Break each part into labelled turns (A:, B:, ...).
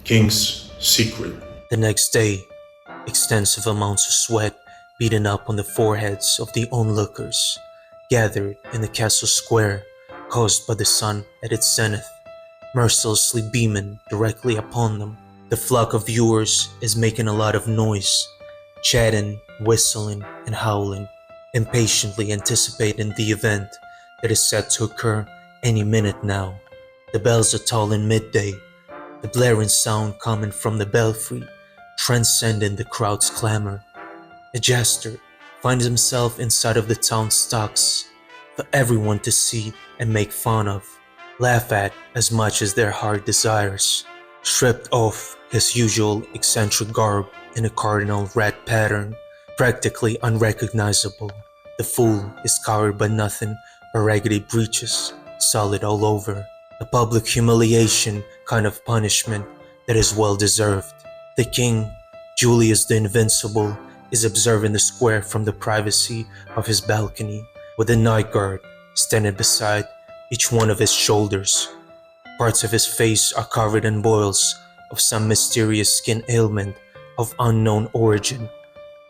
A: King's Secret.
B: The next day, extensive amounts of sweat beaten up on the foreheads of the onlookers gathered in the castle square, caused by the sun at its zenith, mercilessly beaming directly upon them. The flock of viewers is making a lot of noise, chatting, whistling, and howling, impatiently anticipating the event that is set to occur any minute now. The bells are tolling midday, the blaring sound coming from the belfry, transcending the crowd's clamor. A jester finds himself inside of the town stocks for everyone to see and make fun of, laugh at as much as their heart desires. Stripped off his usual eccentric garb in a cardinal rat pattern, practically unrecognizable, the fool is covered by nothing but raggedy breeches, solid all over. A public humiliation kind of punishment that is well deserved. The king, Julius the Invincible, is observing the square from the privacy of his balcony, with a night guard standing beside each one of his shoulders. Parts of his face are covered in boils of some mysterious skin ailment of unknown origin.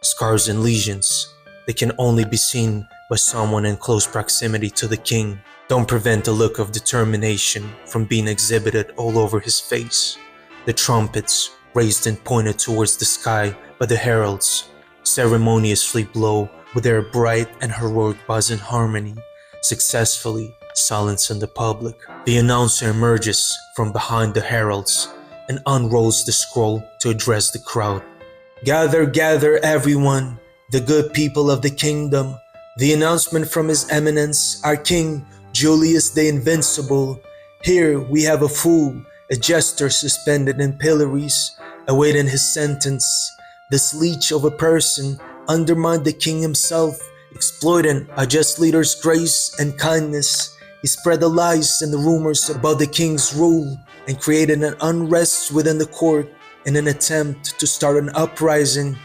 B: Scars and lesions that can only be seen by someone in close proximity to the king don't prevent a look of determination from being exhibited all over his face. The trumpets, raised and pointed towards the sky by the heralds, ceremoniously blow with their bright and heroic buzz in harmony, successfully silencing the public. The announcer emerges from behind the heralds and unrolls the scroll to address the crowd. "Gather, gather everyone, the good people of the kingdom. The announcement from His Eminence, our King, Julius the Invincible. Here we have a fool, a jester suspended in pillories, awaiting his sentence. This leech of a person undermined the king himself, exploiting our just leader's grace and kindness. He spread the lies and the rumors about the king's rule and created an unrest within the court in an attempt to start an uprising.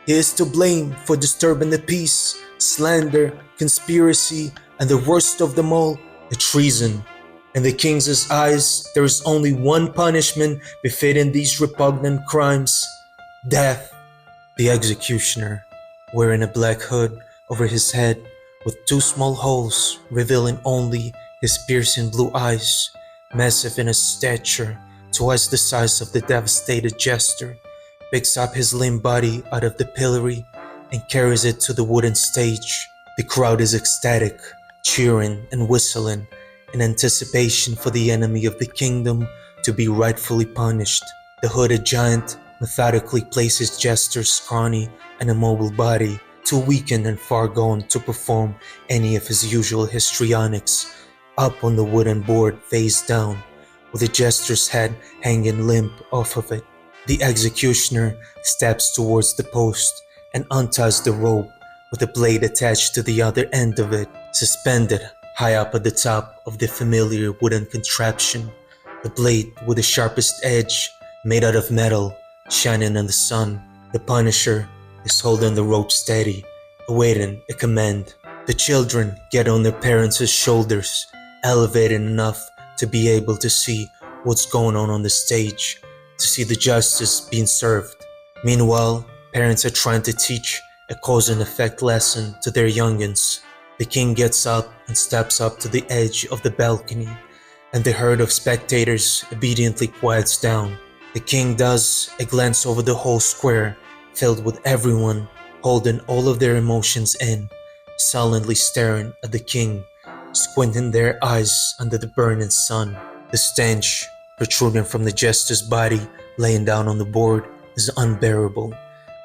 B: He is to blame for disturbing the peace, slander, conspiracy, and the worst of them all, the treason. In the king's eyes, there is only one punishment befitting these repugnant crimes: death." The executioner, wearing a black hood over his head with two small holes revealing only his piercing blue eyes, massive in his stature, twice the size of the devastated jester, picks up his limp body out of the pillory and carries it to the wooden stage. The crowd is ecstatic, cheering and whistling in anticipation for the enemy of the kingdom to be rightfully punished. The hooded giant methodically places Jester's scrawny and immobile body, too weakened and far gone to perform any of his usual histrionics, up on the wooden board face down, with the Jester's head hanging limp off of it. The executioner steps towards the post and unties the rope with the blade attached to the other end of it, suspended high up at the top of the familiar wooden contraption. The blade with the sharpest edge, made out of metal, shining in the sun. The Punisher is holding the rope steady, awaiting a command. The children get on their parents' shoulders, elevated enough to be able to see what's going on the stage, to see the justice being served. Meanwhile, parents are trying to teach a cause and effect lesson to their youngins. The king gets up and steps up to the edge of the balcony, and the herd of spectators obediently quiets down. The king does a glance over the whole square, filled with everyone holding all of their emotions in, sullenly staring at the king, squinting their eyes under the burning sun. The stench protruding from the jester's body laying down on the board is unbearable.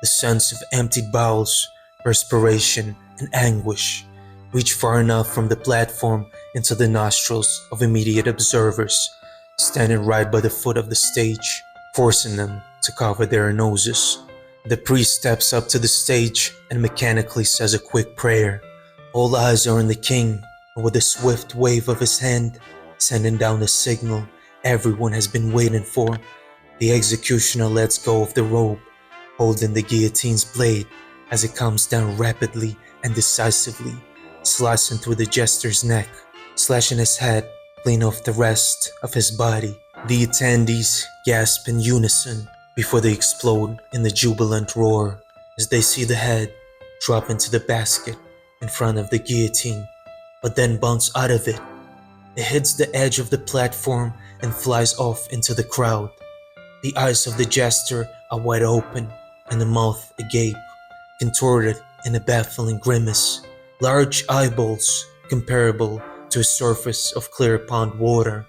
B: The sense of emptied bowels, perspiration, and anguish reach far enough from the platform into the nostrils of immediate observers, standing right by the foot of the stage, forcing them to cover their noses. The priest steps up to the stage and mechanically says a quick prayer. All eyes are on the king, and with a swift wave of his hand, sending down the signal everyone has been waiting for, the executioner lets go of the rope, holding the guillotine's blade as it comes down rapidly and decisively, slicing through the jester's neck, slashing his head clean off the rest of his body. The attendees gasp in unison before they explode in the jubilant roar as they see the head drop into the basket in front of the guillotine, but then bounce out of it. It hits the edge of the platform and flies off into the crowd. The eyes of the jester are wide open and the mouth agape, contorted in a baffling grimace. Large eyeballs, comparable to a surface of clear pond water,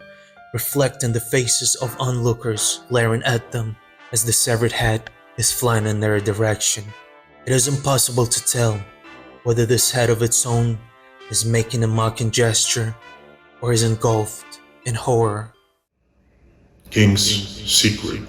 B: reflect in the faces of onlookers glaring at them as the severed head is flying in their direction. It is impossible to tell whether this head of its own is making a mocking gesture or is engulfed in horror.
A: King's Secret.